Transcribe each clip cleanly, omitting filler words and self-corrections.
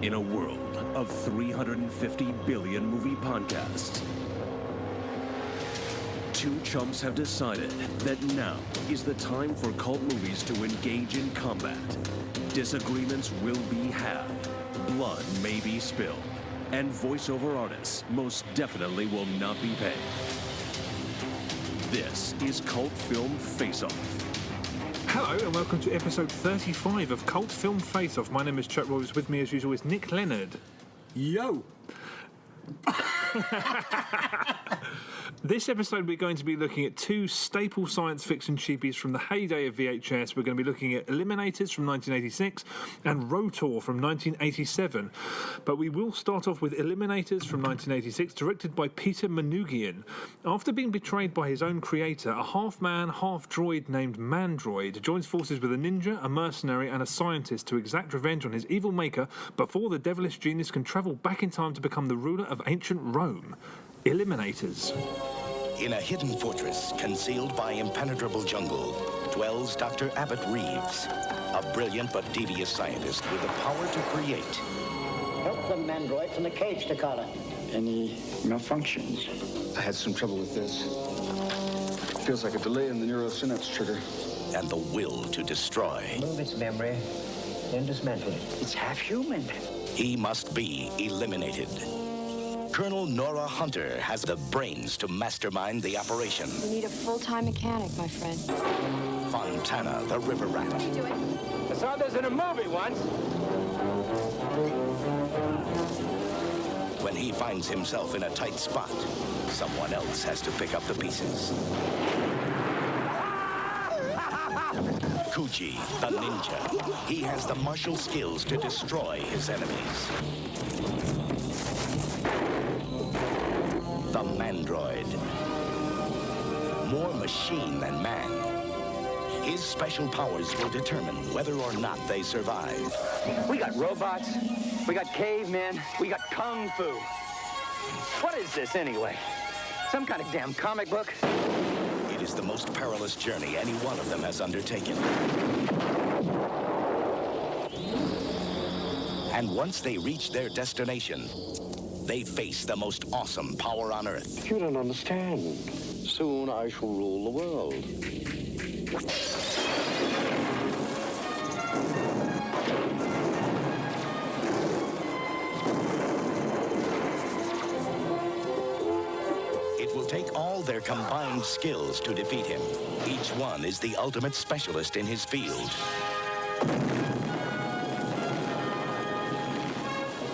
In a world of 350 billion movie podcasts, two chumps have decided that now is the time for cult movies to engage in combat. Disagreements will be had, blood may be spilled, and voiceover artists most definitely will not be paid. This is Cult Film Face-Off. Hello and welcome to episode 35 of Cult Film Face-Off. My name is Chuck Roberts. With me as usual is Nick Leonard. Yo! This episode we're going to be looking at two staple science fiction cheapies from the heyday of VHS. We're going to be looking at Eliminators from 1986 and R.O.T.O.R from 1987. But we will start off with Eliminators from 1986, directed by Peter Manoogian. After being betrayed by his own creator, a half-man, half-droid named Mandroid joins forces with a ninja, a mercenary and a scientist to exact revenge on his evil maker before the devilish genius can travel back in time to become the ruler of ancient Rome. Eliminators. In a hidden fortress concealed by impenetrable jungle dwells Dr. Abbott Reeves, a brilliant but devious scientist with the power to create. Help the Mandroid from the cage to Cullen. Any malfunctions? I had some trouble with this. Feels like a delay in the neurosynapse trigger. And the will to destroy. Move its memory and dismantle it. It's half human. He must be eliminated. Colonel Nora Hunter has the brains to mastermind the operation. You need a full-time mechanic, my friend. Fontana, the river rat. What are you doing? I saw this in a movie once. When he finds himself in a tight spot, someone else has to pick up the pieces. Kuji, the ninja. He has the martial skills to destroy his enemies. The Mandroid. More machine than man. His special powers will determine whether or not they survive. We got robots, we got cavemen, we got kung fu. What is this anyway? Some kind of damn comic book? It is the most perilous journey any one of them has undertaken. And once they reach their destination, they face the most awesome power on Earth. You don't understand. Soon I shall rule the world. It will take all their combined skills to defeat him. Each one is the ultimate specialist in his field.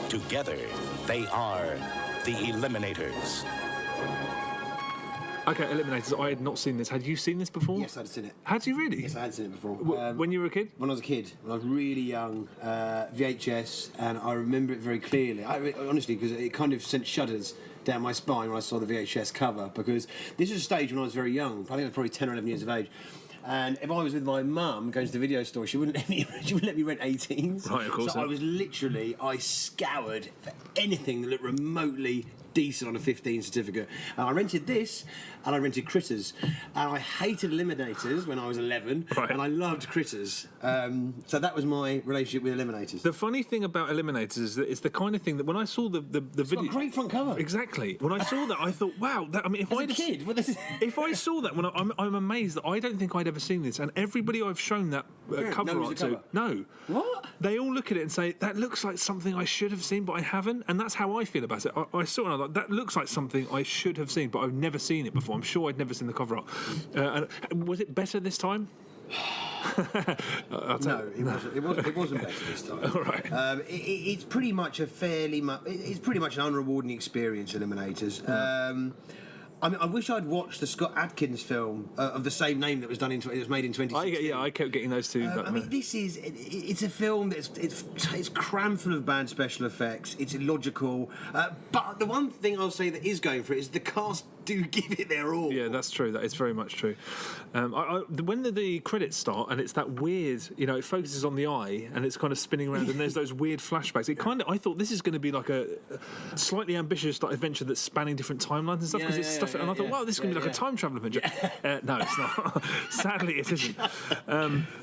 Together, they are the Eliminators. Okay, Eliminators. I had not seen this. Had you seen this before? Yes, I'd seen it. Had you really? Yes, I had seen it before. When you were a kid? When I was a kid, when I was really young, VHS, and I remember it very clearly. Honestly, because it kind of sent shudders down my spine when I saw the VHS cover, because this was a stage when I was very young. I think I was probably 10 or 11 years of age. And if I was with my mum going to the video store, she wouldn't let me rent 18s. Right, of course. So I scoured for anything that looked remotely decent on a 15 certificate. And I rented this, and I rented Critters. And I hated Eliminators when I was 11, right. And I loved Critters. So that was my relationship with Eliminators. The funny thing about Eliminators is that it's the kind of thing that when I saw the It's video... got a great front cover. Exactly. When I saw that, I thought, wow, if I saw that, when I'm amazed that I don't think I'd ever seen this, and everybody I've shown that cover knows art the to, cover. no. What? They all look at it and say, that looks like something I should have seen, but I haven't, and that's how I feel about it. I saw it and I thought, that looks like something I should have seen, but I've never seen it before. I'm sure I'd never seen the cover art. And was it better this time? No, it wasn't better this time. All right. It's pretty much it's pretty much an unrewarding experience, Eliminators. I mean, I wish I'd watched the Scott Adkins film of the same name that was made in 2016. I kept getting those two. I mean, it's a film that's it's crammed full of bad special effects. It's illogical, but the one thing I'll say that is going for it is the cast do give it their all. Yeah, that's true. That is very much true. When the credits start and it's that weird, it focuses on the eye and it's kind of spinning around and there's those weird flashbacks. I thought this is going to be like a slightly ambitious adventure that's spanning different timelines and stuff because it's stuff. And I thought, wow, this is going to be like a time travel adventure. No, it's not. Sadly, it isn't.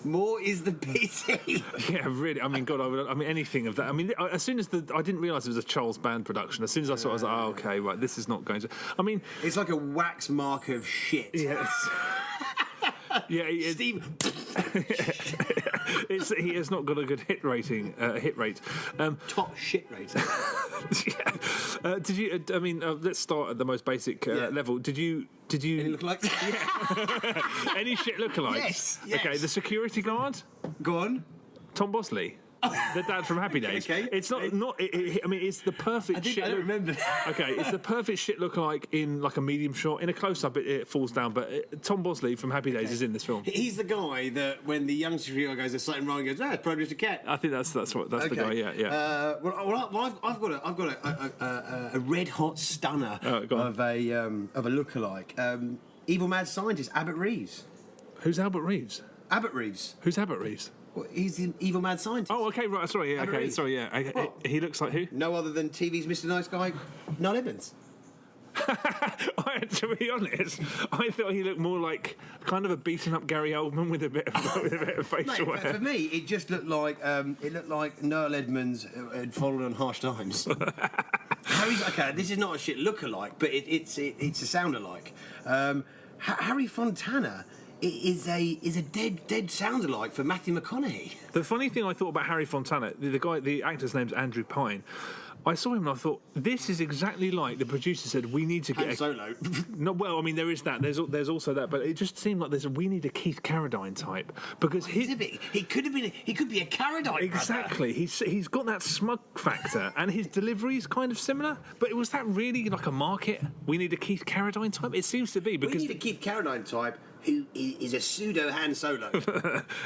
More is the pity. Yeah, really. I mean, God, anything of that. I mean, as soon as I didn't realise it was a Charles Band production. As soon as I saw it, I was like, oh, okay, right, this is not going to. I mean, it's like a wax mark of shit. Yes. Yeah, Steve. He has not got a good hit rate. Top shit rating. Yeah. Did you? Let's start at the most basic level. Did you? Any look like? Yeah. Any shit lookalikes? Yes. Okay. The security guard. Go on. Tom Bosley. The dad from Happy Days. Okay. It's not. It's the perfect shit. I don't remember. Okay, it's the perfect shit lookalike in like a medium shot. In a close-up, it falls down. But Tom Bosley from Happy Days is in this film. He's the guy that when the young security guy goes, "There's something wrong," he goes, "Ah, it's probably just a cat." I think that's the guy. Yeah. I've got a red hot stunner of a lookalike. Evil mad scientist Abbott Reeves. Who's Albert Reeves? Abbott Reeves. Who's Abbott Reeves? Well, he's the evil mad scientist. Oh, okay, right. Sorry, yeah, okay, sorry, yeah. He looks like who? No other than TV's Mr. Nice Guy, Noel Edmonds. To be honest, I thought he looked more like kind of a beaten up Gary Oldman with a bit of facial hair. For me, it just looked like Noel Edmonds had fallen on harsh times. Okay, this is not a shit look-alike, but it's a sound-alike. Harry Fontana is a dead sound-alike for Matthew McConaughey. The funny thing I thought about Harry Fontana, the actor's name's Andrew Pine. I saw him and I thought, this is exactly like the producer said, we need to get Han Solo. No, well, I mean, there is that. There's also that, but it just seemed like we need a Keith Carradine type because he could be a Carradine. Exactly. He's got that smug factor, and his delivery is kind of similar. But was that really like a market? We need a Keith Carradine type. It seems to be because we need a Keith Carradine type who is a pseudo Han Solo.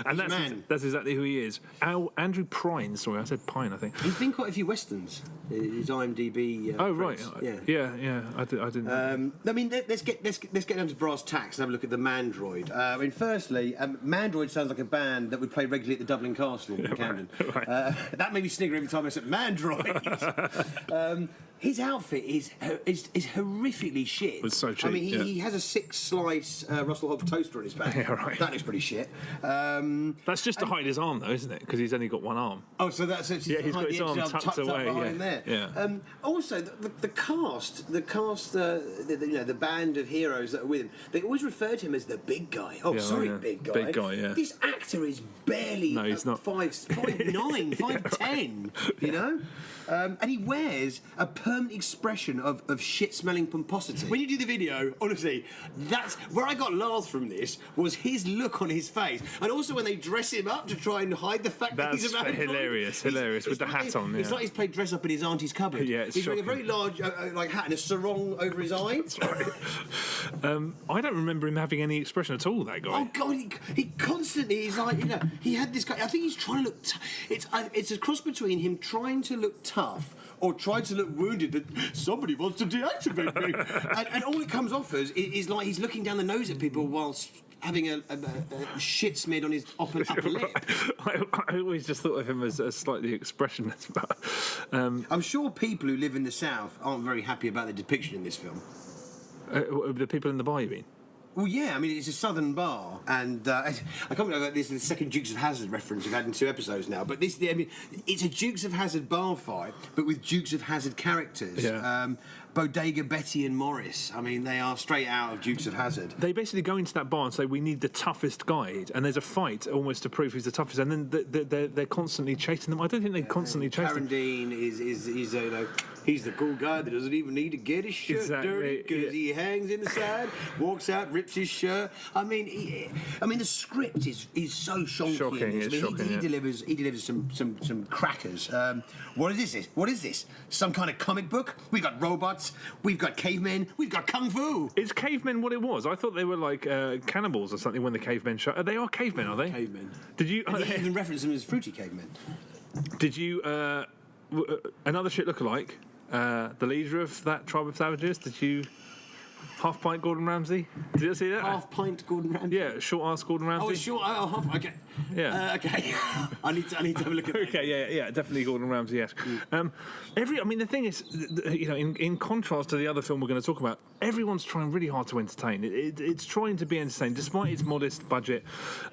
And that's exactly who he is. Andrew Prine. Sorry, I said Pine. I think he's been quite a few westerns. His IMDb. Oh right, yeah. I didn't. I mean, let's get down to brass tacks and have a look at the Mandroid. Firstly, Mandroid sounds like a band that would play regularly at the Dublin Castle in Camden. Right. That made me snigger every time I said Mandroid. His outfit is horrifically shit. It's so cheap. I mean, he has a 6-slice Russell Hobbs toaster on his back. Yeah, right. That looks pretty shit. That's just to hide his arm, though, isn't it? Because he's only got one arm. Oh, so that's it. Yeah, he's got his arm tucked away. Behind there. Yeah. Also, the cast, the band of heroes that are with him, they always refer to him as the big guy. Oh, big guy. Big guy, yeah. This actor is barely he's not. 5'9", 5'10", you know? And he wears a permanent expression of shit-smelling pomposity. When you do the video, honestly, that's where I got laughs from this, was his look on his face. And also when they dress him up to try and hide the fact that he's a man. Hilarious, with the hat on. It's yeah. like he's played dress up in his auntie's cupboard. Yeah, it's he's shocking. wearing a very large hat and a sarong over his eyes. I don't remember him having any expression at all, that guy. Oh, God, he constantly, he's like, he had this guy, I think he's trying to look, it's a cross between him trying to look tough or trying to look wounded that somebody wants to deactivate me. and all it comes off as is like he's looking down the nose at people whilst having a shit smeared on his upper lip. I always just thought of him as slightly expressionless. But, I'm sure people who live in the South aren't very happy about the depiction in this film. The people in the bar, you mean? Well, yeah, I mean, it's a southern bar, and I can't remember, this is the second Dukes of Hazzard reference we've had in 2 episodes now, but it's a Dukes of Hazzard bar fight, but with Dukes of Hazzard characters. Yeah. Bodega Betty and Morris, I mean, they are straight out of Dukes of Hazzard. They basically go into that bar and say, we need the toughest guide, and there's a fight almost to prove who's the toughest, and then they're constantly chasing them. I don't think they constantly chase them. Karen Dean he's the cool guy that doesn't even need to get his shirt dirty because he hangs in the side, walks out, rips his shirt. I mean, the script is so shocking. He delivers some crackers. What is this? What is this? Some kind of comic book? We got robots. We've got cavemen. We've got kung fu. Is cavemen what it was? I thought they were like cannibals or something when the cavemen shot. They are cavemen, are they? Cavemen. Did you? They even reference them as fruity cavemen. Did you? Another shit lookalike. The leader of that tribe of savages. Did you? Half pint Gordon Ramsay. Did you see that? Half pint Gordon Ramsay. Yeah, short ass Gordon Ramsay. Oh, it's short. Oh, half. Okay. Yeah. Okay. I need to have a look at that. Okay, yeah, definitely Gordon Ramsay. Yes. The thing is, in contrast to the other film we're going to talk about, everyone's trying really hard to entertain. It's trying to be entertaining, despite its modest budget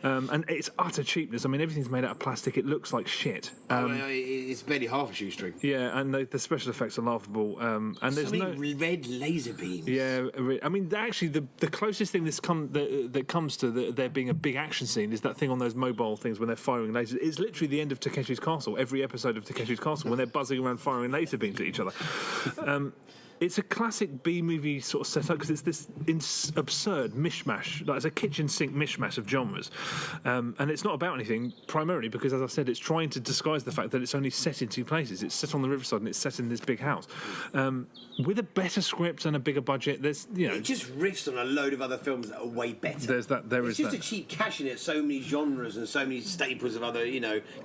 and its utter cheapness. I mean, everything's made out of plastic. It looks like shit. It's barely half a shoestring. Yeah, and the special effects are laughable. And there's so many red laser beams. Yeah, I mean, actually, the closest thing that comes to there being a big action scene is that thing on those mobile things when they're firing lasers. It's literally the end of Takeshi's Castle. Every episode of Takeshi's Castle when they're buzzing around firing laser beams at each other. It's a classic B-movie sort of setup because it's this absurd mishmash, like it's a kitchen sink mishmash of genres. And it's not about anything, primarily because, as I said, it's trying to disguise the fact that it's only set in two places. It's set on the riverside and it's set in this big house. With a better script and a bigger budget, there's, It just riffs on a load of other films that are way better. There's that. It's just a cheap cash in it, so many genres and so many staples of other,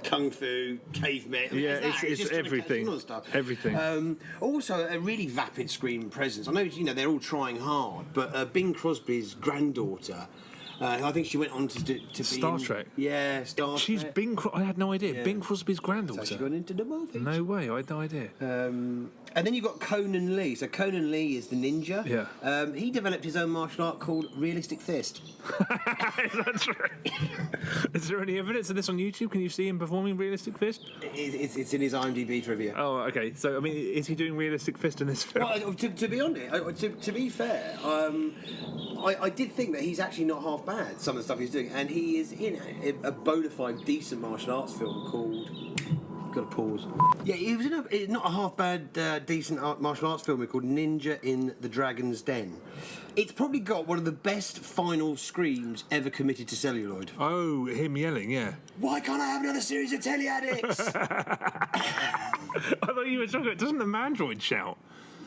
kung fu, cavemen. It's just everything. Stuff. Everything. Also, a really vapid screen presence. I know, they're all trying hard, but Bing Crosby's granddaughter, I think she went on to be Star Trek. Yeah, Star Trek. She's Bing. I had no idea. Yeah. Bing Crosby's granddaughter. So she got into the movie. No way. I had no idea. And then you've got Conan Lee. So Conan Lee is the ninja. Yeah. He developed his own martial art called Realistic Fist. That's right. Is there any evidence of this on YouTube? Can you see him performing Realistic Fist? It's in his IMDb trivia. Oh, okay. So, I mean, is he doing Realistic Fist in this film? Well, to be honest, to be fair, I did think that he's actually not half bad, some of the stuff he's doing. And he is in a bona fide, decent martial arts film called... Got to pause. Yeah, he was in not a half bad, decent martial arts film called Ninja in the Dragon's Den. It's probably got one of the best final screams ever committed to celluloid. Oh, him yelling, yeah. Why can't I have another series of telly addicts? I thought you were talking about, doesn't the Mandroid shout?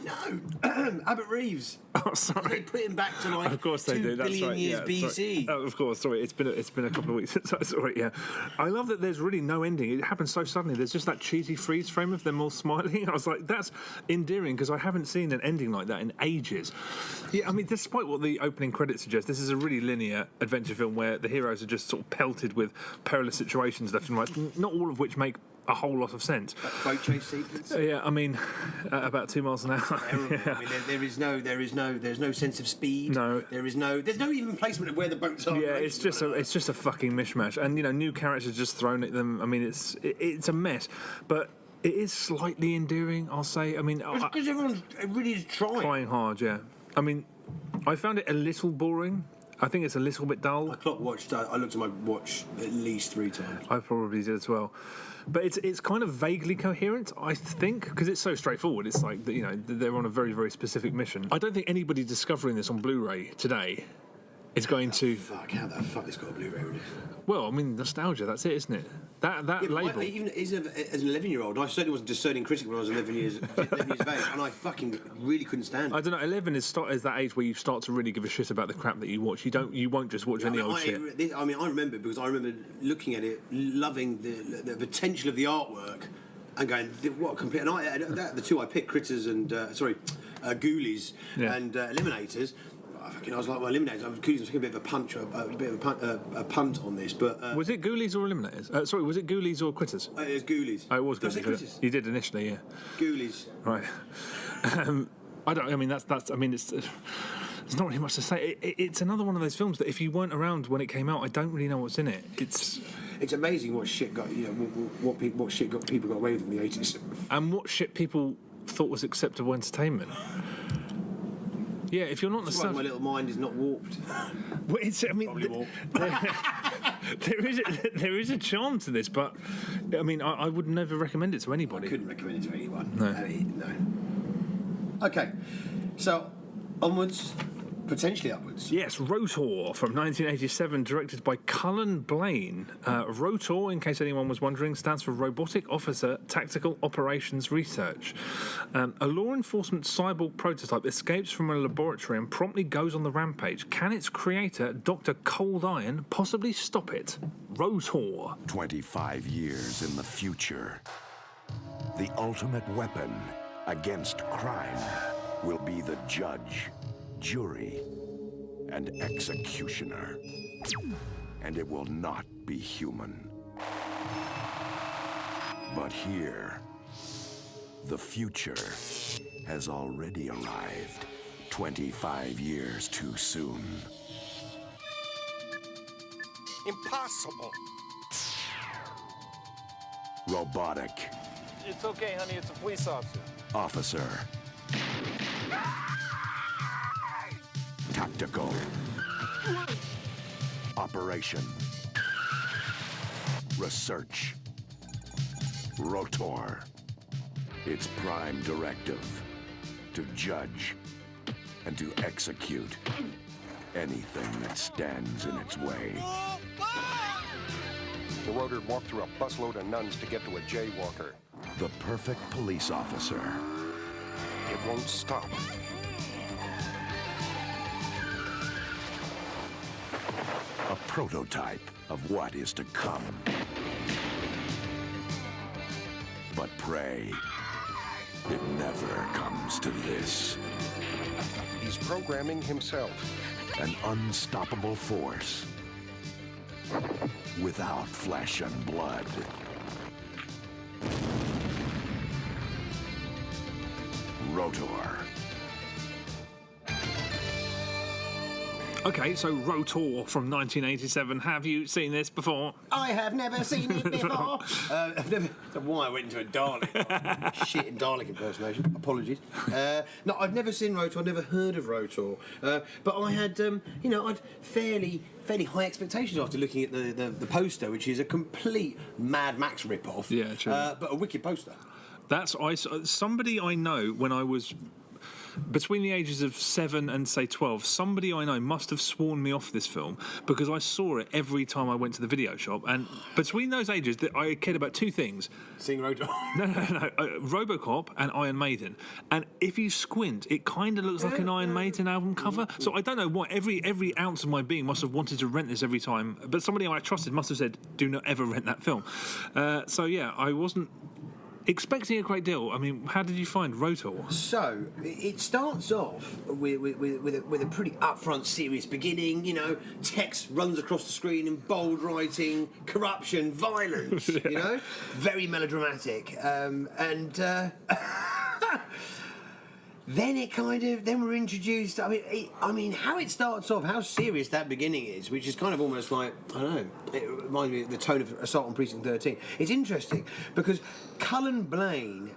No, Abbott Reeves. Oh, sorry. They put him back to like of course they 2 do. That's billion right. years BC. Oh, of course. Sorry, it's been a couple of weeks since I saw it. Yeah, I love that there's really no ending. It happens so suddenly. There's just that cheesy freeze frame of them all smiling. I was like, that's endearing because I haven't seen an ending like that in ages. Yeah, I mean, despite what the opening credits suggest, this is a really linear adventure film where the heroes are just sort of pelted with perilous situations left and right. Not all of which make a whole lot of sense. That boat chase sequence. Yeah, I mean, at about 2 miles an hour. Yeah. I mean, there's no sense of speed. No, there's no even placement of where the boats are. Yeah, it's just a fucking mishmash, and new characters just thrown at them. I mean, it's a mess, but it is slightly endearing, I'll say. I mean, because everyone's really is trying hard. Yeah, I mean, I found it a little boring. I think it's a little bit dull. I looked at my watch at least 3 times. I probably did as well. But it's kind of vaguely coherent, I think, because it's so straightforward. It's like, they're on a very, very specific mission. I don't think anybody discovering this on Blu-ray today is going to... How the fuck this got a Blu-ray with it? Well, I mean, nostalgia, that's it, isn't it? That label... Even as an 11-year-old, I certainly wasn't a discerning critic when I was 11 years of age, and I fucking really couldn't stand it. I don't know, 11 is that age where you start to really give a shit about the crap that you watch. You won't just watch any old shit. I remember looking at it, loving the potential of the artwork, and going, what a complete... And the two I picked, Critters and... Ghoulies and Eliminators... I was like, well, Eliminators. I was taking a bit of a punt on this, but was it Ghoulies or Eliminators? Sorry, was it Ghoulies or Quitters? It was Ghoulies. Oh, it was Ghoulies. Quitters. You did initially, yeah. Ghoulies. Right. I mean, that's. I mean, it's. There's not really much to say. It's another one of those films that if you weren't around when it came out, I don't really know what's in it. It's amazing what shit got what shit people got away with in the 80s, and what shit people thought was acceptable entertainment. Yeah, if you're not that's why my little mind is not warped. Well, probably warped. There is a charm to this, but I mean, I would never recommend it to anybody. I couldn't recommend it to anyone. No. Okay, so onwards. Potentially upwards. Yes, R.O.T.O.R from 1987, directed by Cullen, Blaine. R.O.T.O.R, in case anyone was wondering, stands for Robotic Officer Tactical Operations Research. A law enforcement cyborg prototype escapes from a laboratory and promptly goes on the rampage. Can its creator, Dr. Cold Iron, possibly stop it? R.O.T.O.R. 25 years in the future. The ultimate weapon against crime will be the judge. jury, and executioner. And it will not be human. But here, the future has already arrived 25 years too soon. Impossible. Robotic. It's okay, honey. It's a police officer. Officer. Tactical. Operation. Research. R.O.T.O.R. Its prime directive: to judge and to execute anything that stands in its way. The rotor walked through a busload of nuns to get to a jaywalker. The perfect police officer. It won't stop. A prototype of what is to come. But pray, it never comes to this. He's programming himself. An unstoppable force. Without flesh and blood. R.O.T.O.R. Okay, so R.O.T.O.R from 1987. Have you seen this before? I have never seen it before. I've never. I don't know why I went into a Dalek. Shit, Dalek impersonation. Apologies. No, I've never seen R.O.T.O.R. Never heard of R.O.T.O.R. But I had, I'd fairly high expectations after looking at the poster, which is a complete Mad Max rip-off. Yeah, true. But a wicked poster. Somebody I know when I was between the ages of 7 and say 12, somebody I know must have sworn me off this film because I saw it every time I went to the video shop. And between those ages, I cared about two things: seeing R.O.T.O.R. No, Robocop and Iron Maiden. And if you squint, it kind of looks like an Iron Maiden album cover. So I don't know why every ounce of my being must have wanted to rent this every time. But somebody I trusted must have said, "Do not ever rent that film." So yeah, I wasn't expecting a great deal. I mean, how did you find R.O.T.O.R? So it starts off with a pretty upfront, serious beginning. You know, text runs across the screen in bold writing, corruption, violence. Yeah. You know, very melodramatic, Then we're introduced. I mean, how it starts off, how serious that beginning is, which is kind of almost like, I don't know. It reminds me of the tone of Assault on Precinct 13. It's interesting because Cullen Blaine.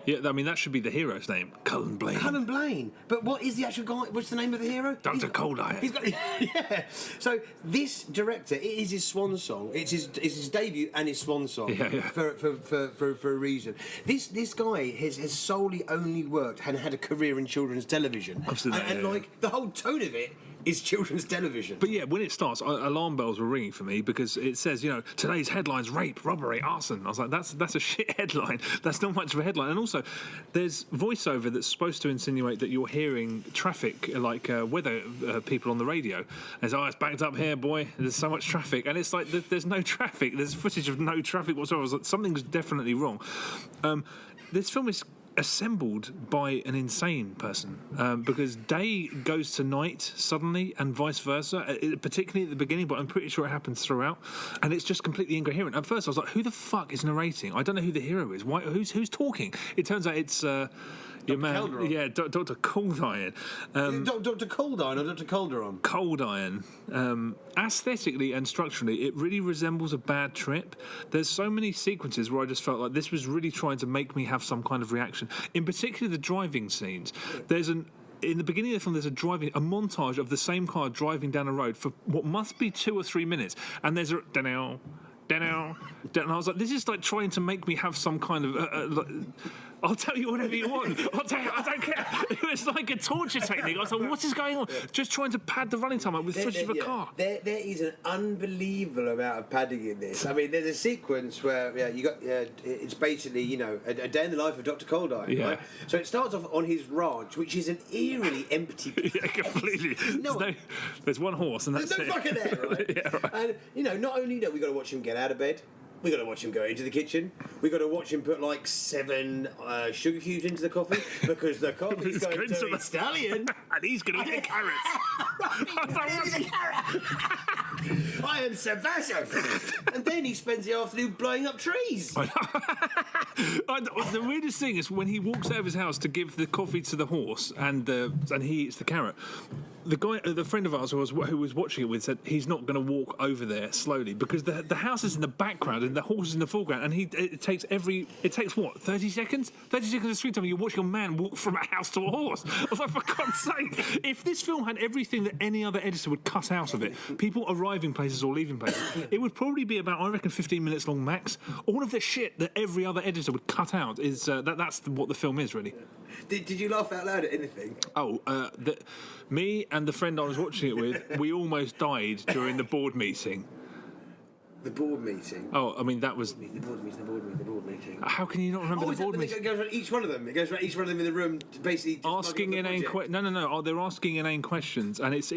Yeah, I mean, that should be the hero's name, Cullen Blaine. Cullen Blaine. But what is the actual guy? What's the name of the hero? Dr. Cold Eye. He's got, yeah. So this director, it is his swan song. It's his debut and his swan song. Yeah. For a reason. This guy has solely only worked and had a career in children's television. Absolutely. And like the whole tone of it is children's television. But yeah, when it starts, alarm bells were ringing for me because it says, today's headlines: rape, robbery, arson. I was like, that's a shit headline. That's not much of a headline. And also, there's voiceover that's supposed to insinuate that you're hearing traffic, like weather people on the radio. And it's backed up here, boy. There's so much traffic, and it's like there's no traffic. There's footage of no traffic whatsoever. I was like, something's definitely wrong. This film is assembled by an insane person because day goes to night suddenly and vice versa, particularly at the beginning, but I'm pretty sure it happens throughout, and it's just completely incoherent. At first I was like, who the fuck is narrating? I don't know who the hero is. Who's talking? It turns out it's your man, Calderon. yeah, Dr. Cold Iron. Dr. Cold Iron or Dr. Calderon? Cold Iron. Aesthetically and structurally, it really resembles a bad trip. There's so many sequences where I just felt like this was really trying to make me have some kind of reaction. In particular, the driving scenes. In the beginning of the film, there's a montage of the same car driving down a road for what must be 2 or 3 minutes, and there's a and I was like, this is like trying to make me have some kind of I'll tell you whatever you want. I'll tell you, I don't care. It was like a torture technique. I was like, what is going on? Just trying to pad the running time up with footage of a car. There is an unbelievable amount of padding in this. I mean, there's a sequence where it's basically, a day in the life of Dr. Cold Eye, right? So it starts off on his ranch, which is an eerily empty place. Yeah, completely. There's one horse and that's There's no fucker there, right? Yeah, right. And, not only that, we've got to watch him get out of bed. We got to watch him go into the kitchen. We got to watch him put like 7 sugar cubes into the coffee because the coffee's going to the stallion, and he's going to eat carrots. I am subversive. And then he spends the afternoon blowing up trees. The weirdest thing is when he walks out of his house to give the coffee to the horse, and he eats the carrot. The guy, the friend of ours who was watching it with, said he's not going to walk over there slowly because the house is in the background and the horse is in the foreground, and it takes what 30 seconds? 30 seconds of screen time. You're watching a man walk from a house to a horse. I was like, for God's sake! If this film had everything that any other editor would cut out of it, people arriving places or leaving places, it would probably be about, I reckon, 15 minutes long max. All of the shit that every other editor would cut out is that's what the film is really. Did you laugh out loud at anything? Oh, me and the friend I was watching it with, we almost died during the board meeting. The board meeting? Oh, I mean, that was... The board meeting. How can you not remember the board meeting? It goes around each one of them. It goes around each one of them in the room, basically... Asking inane questions. No. Oh, they're asking inane questions, and it's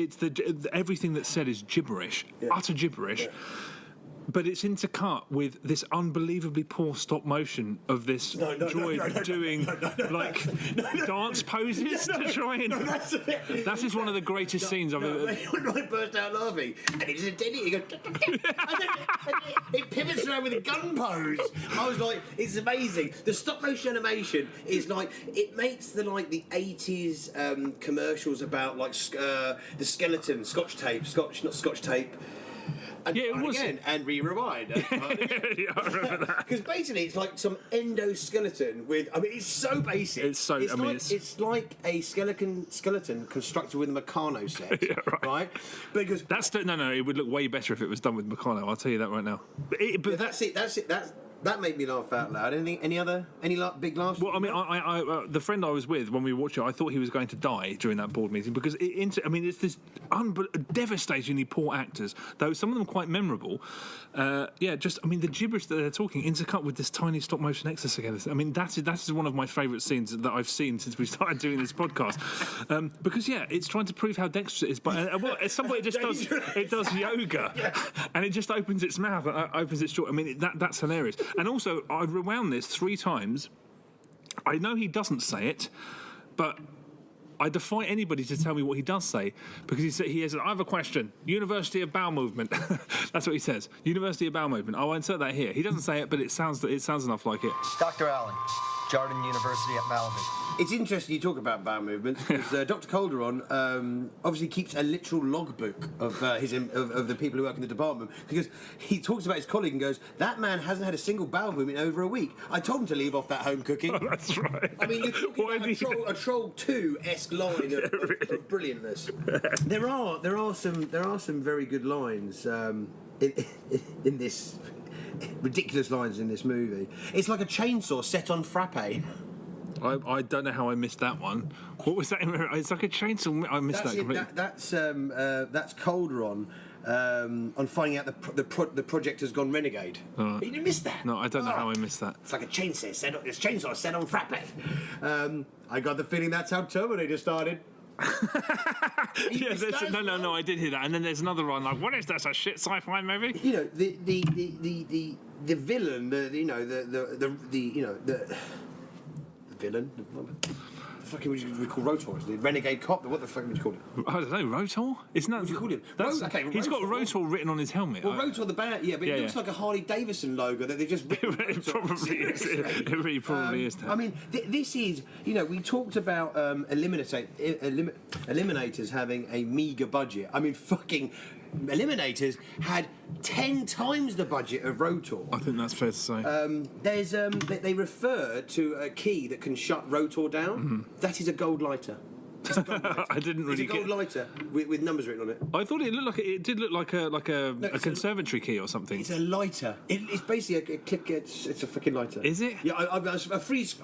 everything that's said is gibberish. Yeah. Utter gibberish. Yeah. But it's intercut with this unbelievably poor stop motion of this droid doing dance poses to try and. That is one of the greatest scenes I've ever. I burst out laughing, and it's a dead. He goes. It pivots around with a gun pose. I was like, it's amazing. The stop motion animation is like it makes the 80s commercials about the skeleton, Scotch tape. And it was. Again, and rewind. Yeah, I remember that. Because basically, it's like some endoskeleton with. I mean, it's so basic. It's so. It's like a skeleton constructed with a Meccano set. Yeah, right. Because that's no. It would look way better if it was done with Meccano. I'll tell you that right now. But that's it. That made me laugh out loud. Any big laughs? Well, I mean, I the friend I was with when we watched it, I thought he was going to die during that board meeting because it's this devastatingly poor actors, though some of them quite memorable. The gibberish that they're talking intercut with this tiny stop motion exoskeleton. I mean, that is one of my favourite scenes that I've seen since we started doing this podcast. Because it's trying to prove how dexterous it is, but at some point it does yoga, and it just opens its mouth and opens its jaw. I mean, that's hilarious. And also, I rewound this 3 times. I know he doesn't say it, but I defy anybody to tell me what he does say, because he says, I have a question. University of Bowel Movement. That's what he says. University of Bowel Movement. I'll insert that here. He doesn't say it, but it sounds enough like it. Dr. Allen, Jardin University at Malibu. It's interesting you talk about bowel movements because Dr. Calderon obviously keeps a literal logbook of of the people who work in the department, because he talks about his colleague and goes, that man hasn't had a single bowel movement in over a week. I told him to leave off that home cooking. Oh, that's right. I mean, you're talking about a Troll 2-esque line of brilliantness. There are some very good lines in this. Ridiculous lines in this movie. It's like a chainsaw set on frappe. I don't know how I missed that one. What was that? It's like a chainsaw. I missed that completely. That's Calderon on finding out the project has gone renegade. You didn't miss that. No, I don't know how I missed that. It's like a chainsaw set on frappe. I got the feeling that's how Terminator started. No, I did hear that. And then there's another one like, what is that? A shit sci-fi movie? You know, the villain, the villain. The fuck would you call R.O.T.O.R? The renegade cop? What the fuck would you call him? I don't know. R.O.T.O.R? Isn't that? What do you call him? He's got R.O.T.O.R written on his helmet. Well, R.O.T.O.R the band, but it looks like a Harley Davidson logo that they've just written. It probably is. It really probably is. That. I mean, this is, we talked about Eliminators having a meagre budget. I mean, fucking Eliminators had 10 times the budget of R.O.T.O.R. I think that's fair to say. They refer to a key that can shut R.O.T.O.R down. Mm-hmm. That is a gold lighter. I didn't really. It's a gold lighter with numbers written on it. I thought it did look like a conservatory key or something. It's a lighter. It's basically a click. It's a fucking lighter. Is it? Yeah. I freeze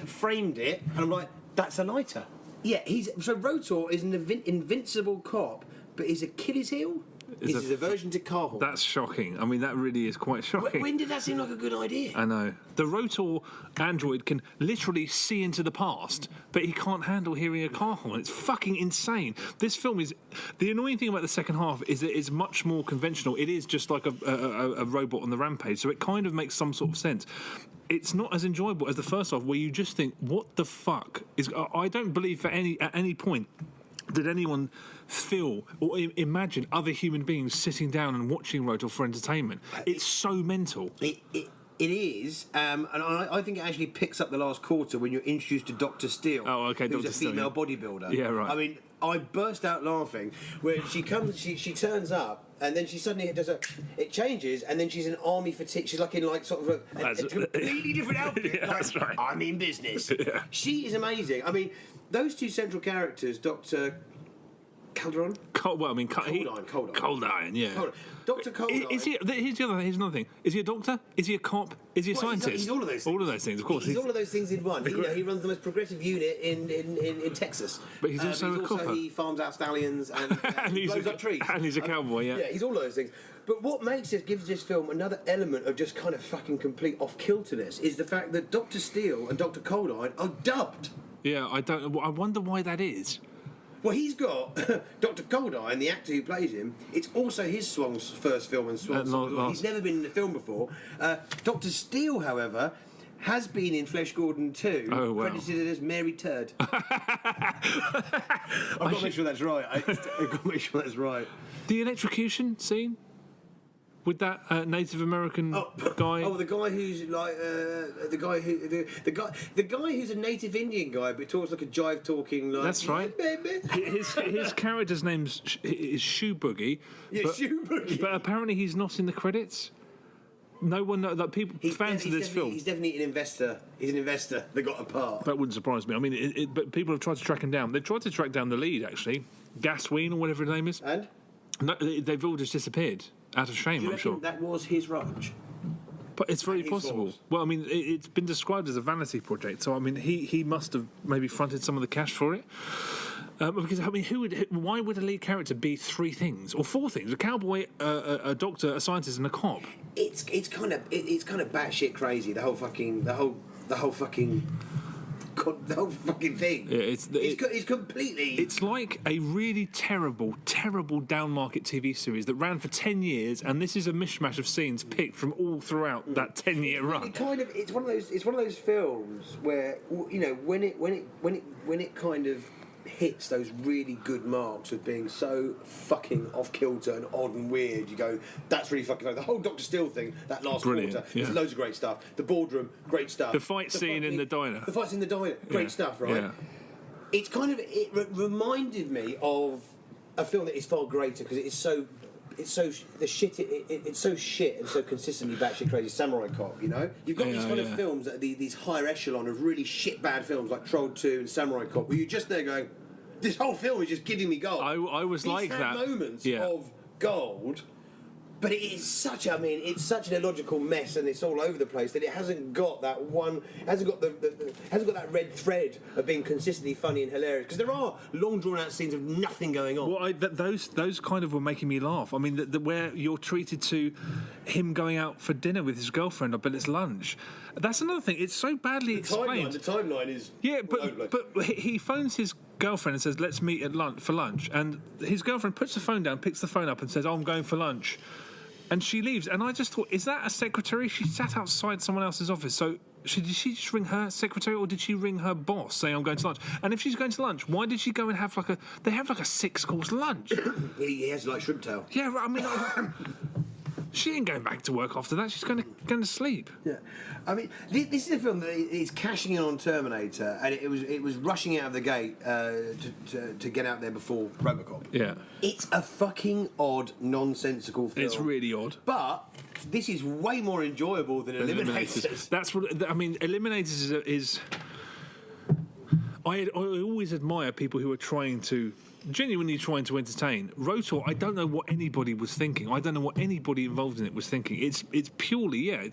framed it, and I'm like, that's a lighter. Yeah. So R.O.T.O.R is an invincible cop, but is Achilles heel. This is a version to Carl. That's shocking. I mean, that really is quite shocking. When did that seem like a good idea? I know. The R.O.T.O.R android can literally see into the past, but he can't handle hearing a car horn. It's fucking insane. This film is... The annoying thing about the second half is that it's much more conventional. It is just like a robot on the rampage, so it kind of makes some sort of sense. It's not as enjoyable as the first half, where you just think, what the fuck is... I don't believe at any point did anyone feel or imagine other human beings sitting down and watching R.O.T.O.R for entertainment. It's so mental. It is, and I think it actually picks up the last quarter when you're introduced to Dr. Steele. Oh, okay, who's Dr. a Steele, female yeah. bodybuilder. Yeah, right. I mean, I burst out laughing when she comes. She turns up, and then she suddenly does it changes, and then she's in army fatigue. She's like in like sort of a completely different outfit. Yeah, that's right. I'm in business. Yeah. She is amazing. I mean, those two central characters, Dr. Calderon? Coldine, yeah. Coldine. Dr. Coldine. Is he? Here's another thing. Is he a doctor? Is he a cop? Is he a scientist? He's all of those things. All of those things, of course. He's all of those things in one. He runs the most progressive unit in Texas. But he's also a copper. He farms out stallions and, he blows up trees. And he's a cowboy, yeah. Yeah, he's all of those things. But what gives this film another element of just kind of fucking complete off-kilterness is the fact that Dr. Steele and Dr. Coldine are dubbed. Yeah, I wonder why that is. Well, he's got Dr. Coldine, the actor who plays him. It's also his first film and song. He's never been in a film before. Dr. Steele, however, has been in Flesh Gordon 2, credited as Mary Turd. I've got to make sure that's right. I've got to make sure that's right. The electrocution scene? With that Native American guy. Oh, the guy who's like the guy who's a native Indian guy, but talks like a jive talking. Like, that's right. His character's name's is Shoe Boogie. Yeah, Shoe Boogie. But apparently he's not in the credits. No one knows that people fans of this film. He's definitely an investor. He's an investor that got a part. That wouldn't surprise me. I mean, but people have tried to track him down. They've tried to track down the lead actually, Gasswein or whatever his name is. And no, they've all just disappeared. Out of shame, I'm sure. That was his ranch. But it's very possible. Well, I mean, it's been described as a vanity project, so I mean, he must have maybe fronted some of the cash for it. Because I mean, why would a lead character be three things or four things? A cowboy, a doctor, a scientist, and a cop. It's kind of batshit crazy. The whole fucking thing. Yeah, it's completely... It's like a really terrible down-market TV series that ran for 10 years, and this is a mishmash of scenes picked from all throughout that 10-year run. It's one of those films where, you know, when it kind of hits those really good marks of being so fucking off-kilter and odd and weird, you go, that's really fucking... The whole Dr. Steele thing, that last Brilliant, quarter, yeah. there's loads of great stuff. The boardroom, great stuff. The fight scene in the diner. The fights in the diner, great stuff, right? Yeah. It's kind of... It reminded me of a film that is far greater because it's so shit and so consistently batshit crazy. Samurai Cop, you know. You've got these kind of films that are these higher echelon of really shit bad films like R.O.T.O.R 2 and Samurai Cop, where you're just there going, this whole film is just giving me gold. I was like that. Moments of gold, but it's such an illogical mess, and it's all over the place that it hasn't got that one. Hasn't got that red thread of being consistently funny and hilarious. Because there are long drawn out scenes of nothing going on. Well, those kind of were making me laugh. I mean, where you're treated to him going out for dinner with his girlfriend, but it's lunch. That's another thing. It's so badly explained. The timeline is but he phones his girlfriend and says, let's meet at for lunch, and his girlfriend puts the phone down, picks the phone up and says, I'm going for lunch, and she leaves. And I just thought, is that a secretary? She sat outside someone else's office, so did she just ring her secretary, or did she ring her boss saying I'm going to lunch? And if she's going to lunch, why did she go and have they have like a 6-course lunch? He has like shrimp tail. Yeah, I mean, she ain't going back to work after that. She's going to sleep. Yeah, I mean, this is a film that is cashing in on Terminator, and it was rushing out of the gate to get out there before Robocop. Yeah, it's a fucking odd, nonsensical film. It's really odd, but this is way more enjoyable than Eliminators. That's what I mean. Eliminators is. I always admire people who are genuinely trying to entertain. R.O.T.O.R, I don't know what anybody was thinking. I don't know what anybody involved in it was thinking. It's purely, I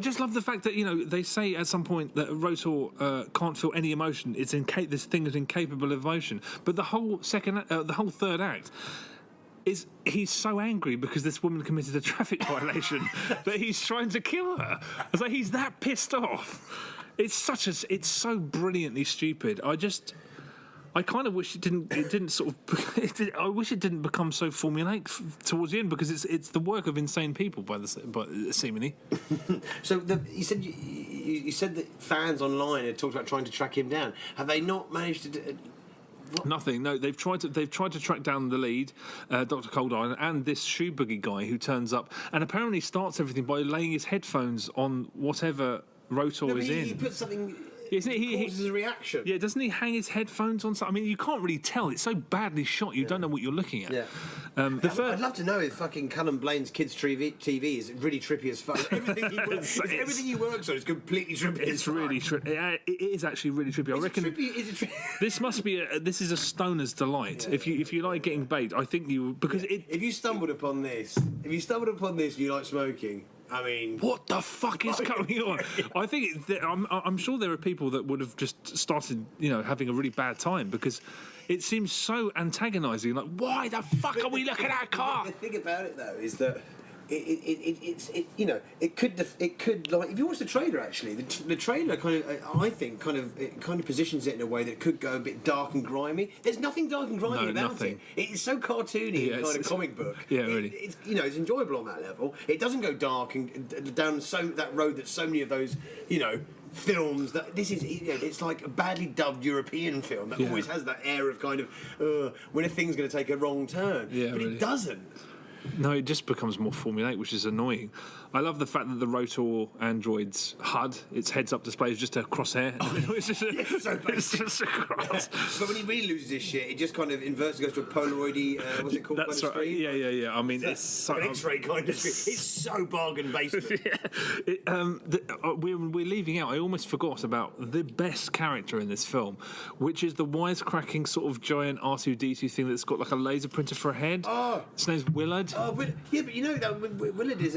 just love the fact that, you know, they say at some point that R.O.T.O.R can't feel any emotion. This thing is incapable of emotion. But the whole third act, is he's so angry because this woman committed a traffic violation that he's trying to kill her. It's like he's that pissed off. It's so brilliantly stupid. I kind of wish it didn't sort of. I wish it didn't become so formulaic towards the end, because it's the work of insane people by seemingly. So you said that fans online had talked about trying to track him down. Have they not managed to? Nothing. No, they've tried to track down the lead, Dr. Coldeye, and this shoe boogie guy who turns up and apparently starts everything by laying his headphones on whatever R.O.T.O.R is in. He puts something. Isn't it? He causes a reaction. Yeah, doesn't he hang his headphones on? I mean, you can't really tell. It's so badly shot. You don't know what you're looking at. Yeah. I'd love to know if fucking Cullen Blaine's kids' TV is really trippy as fuck. Everything he works on is completely trippy. It's really trippy. It is actually really trippy. I reckon this must be this is a stoner's delight. Yeah. If you like getting baked, I think you if you stumbled upon this, and you like smoking. I mean, what the fuck is going on? I think I'm sure there are people that would have just started, having a really bad time, because it seems so antagonising. Like, why the fuck are we looking at a car? The thing about it though is that it could like, if you watch the trailer, actually the trailer kind of positions it in a way that it could go a bit dark and grimy. There's nothing dark and grimy about nothing. it. It's so cartoony and kind of comic book. Yeah, really. It's enjoyable on that level. It doesn't go dark and down that road that so many of those films that this is. It's like a badly dubbed European film that always has that air of kind of when a thing's going to take a wrong turn. Yeah, but really. It doesn't. No, it just becomes more formulaic, which is annoying. I love the fact that the R.O.T.O.R android's HUD, its heads-up display, is just a crosshair. It's just a cross. But when he really loses his shit, it just kind of inverts and goes to a Polaroidy, what's it called? That's right. Screen? Yeah. I mean, it's so... An X-ray kind of screen. It's so bargain basement. We're leaving out, I almost forgot about the best character in this film, which is the wisecracking sort of giant R2-D2 thing that's got like a laser printer for a head. Oh. His name's Willard. Oh, yeah, but Willard is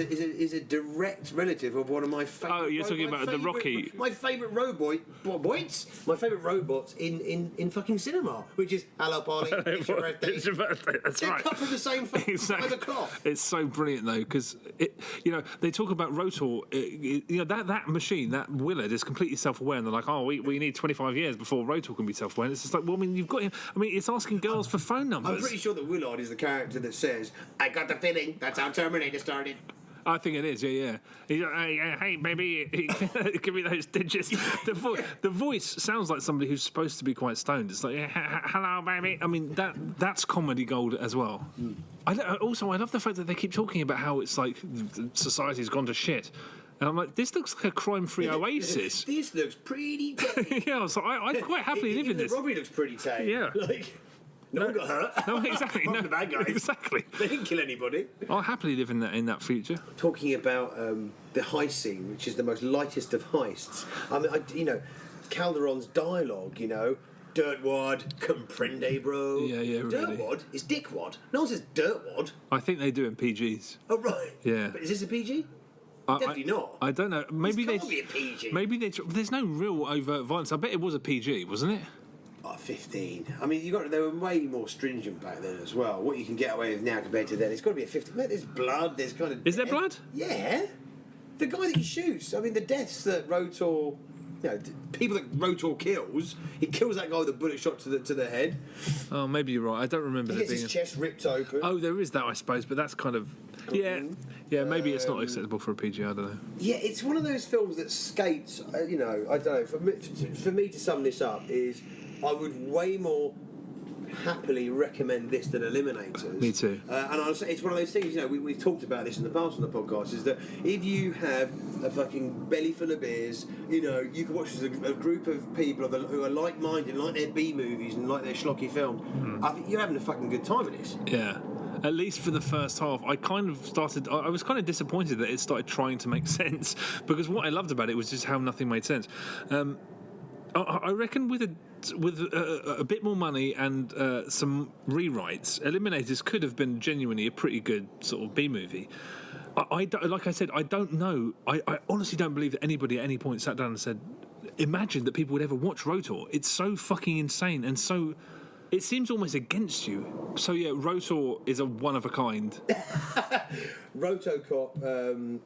a direct relative of one of my favourite... Oh, you're talking about the Rocky... My favourite my favourite robots in fucking cinema, which is, hello, Polly, it's your birthday. It's your birthday, that's They're right. cut from the same Exactly. cloth. It's so brilliant, though, because, they talk about R.O.T.O.R, that machine, that Willard, is completely self-aware, and they're like, oh, we need 25 years before R.O.T.O.R can be self-aware. And it's just like, well, I mean, you've got him... I mean, it's asking girls for phone numbers. I'm pretty sure that Willard is the character that says, I got the feeling that's how Terminator started. I think it is, yeah. He's like, hey, baby, give me those digits. The voice sounds like somebody who's supposed to be quite stoned. It's like, hello, baby. I mean, that's comedy gold as well. Mm. I love the fact that they keep talking about how it's like society's gone to shit. And I'm like, this looks like a crime-free oasis. This looks pretty tame. Yeah, so I'd quite happily live in this. The robbery looks pretty tame. Yeah. No one got hurt. No, exactly. Not the bad guys. Exactly. They didn't kill anybody. I'll happily live in that future. Talking about the heist scene, which is the most lightest of heists. I mean, Calderon's dialogue, Dirtwad, comprende, bro. Yeah, really. Dirtwad is dickwad. No one says dirtwad. I think they do in PGs. Oh, right. Yeah. But is this a PG? Definitely not. I don't know. Maybe this can't be a PG. Maybe there's no real overt violence. I bet it was a PG, wasn't it? 15. I mean, they were way more stringent back then as well. What you can get away with now compared to then, it's got to be a 15. There's blood. There's kind of. Is there blood? Yeah. The guy that he shoots. I mean, the deaths that R.O.T.O.R. People that R.O.T.O.R kills. He kills that guy with a bullet shot to the head. Oh, maybe you're right. I don't remember. He gets his chest ripped open. Oh, there is that, I suppose, but that's kind of. Yeah. Maybe it's not acceptable for a PG. I don't know. Yeah, it's one of those films that skates. I don't know. For me to sum this up is, I would way more happily recommend this than Eliminators. Me too. And I'll say it's one of those things, we've talked about this in the past on the podcast, is that if you have a fucking belly full of beers, you can watch as a group of people who are like-minded, like their B-movies and like their schlocky films, I think you're having a fucking good time with this. Yeah. At least for the first half, I was kind of disappointed that it started trying to make sense, because what I loved about it was just how nothing made sense. I reckon with a bit more money and some rewrites, Eliminators could have been genuinely a pretty good sort of B-movie. Like I said, I don't know. I honestly don't believe that anybody at any point sat down and said, imagine that people would ever watch R.O.T.O.R. It's so fucking insane and so It seems almost against you. So yeah, R.O.T.O.R is a one of a kind. Robocop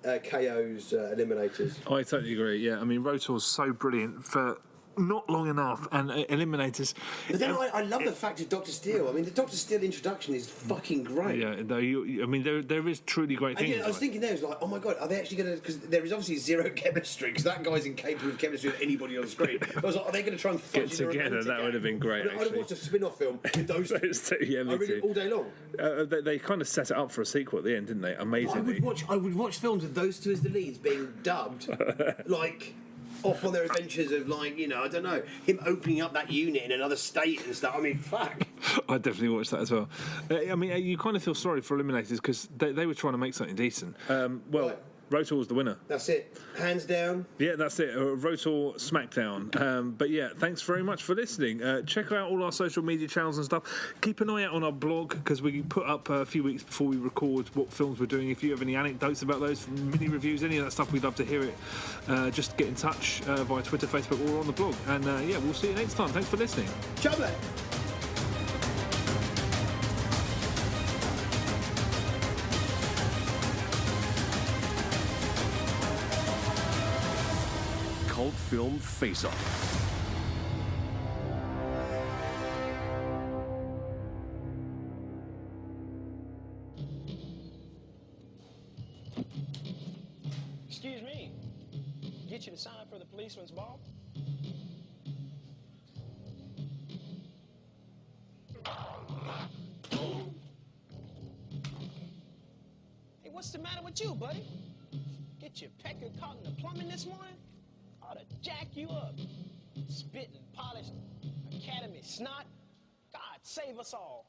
KO's Eliminators. I totally agree. Yeah, I mean R.O.T.O.R is so brilliant for not long enough, and Eliminators. But then I love the fact of Dr. Steel. I mean, the Dr. Steel introduction is fucking great. Yeah, though I mean, there is truly great things. I was thinking there, was like, oh my god, are they actually going to? Because there is obviously zero chemistry. Because that guy's incapable of chemistry with anybody on screen. I was like, are they going to try and get together? That would have been great. I'd have watched a spin-off film with those two. Yeah, me too. All day long. They kind of set it up for a sequel at the end, didn't they? Amazingly. I would watch films with those two as the leads being dubbed, like. Off on their adventures of, like, you know, I don't know, him opening up that unit in another state and stuff. I mean, fuck. I definitely watched that as well. I mean, you kind of feel sorry for Eliminators because they were trying to make something decent. Right. R.O.T.O.R was the winner. That's it. Hands down. Yeah, that's it. R.O.T.O.R Smackdown. But yeah, thanks very much for listening. Check out all our social media channels and stuff. Keep an eye out on our blog because we put up a few weeks before we record what films we're doing. If you have any anecdotes about those, mini reviews, any of that stuff, we'd love to hear it. Just get in touch via Twitter, Facebook, or on the blog. And yeah, we'll see you next time. Thanks for listening. Ciao, Blaine. Cult film face-off. Excuse me. Get you to sign up for the policeman's ball? Hey, what's the matter with you, buddy? Get your pecker caught in the plumbing this morning? Ought to jack you up. Spitting, polished, academy snot. God save us all.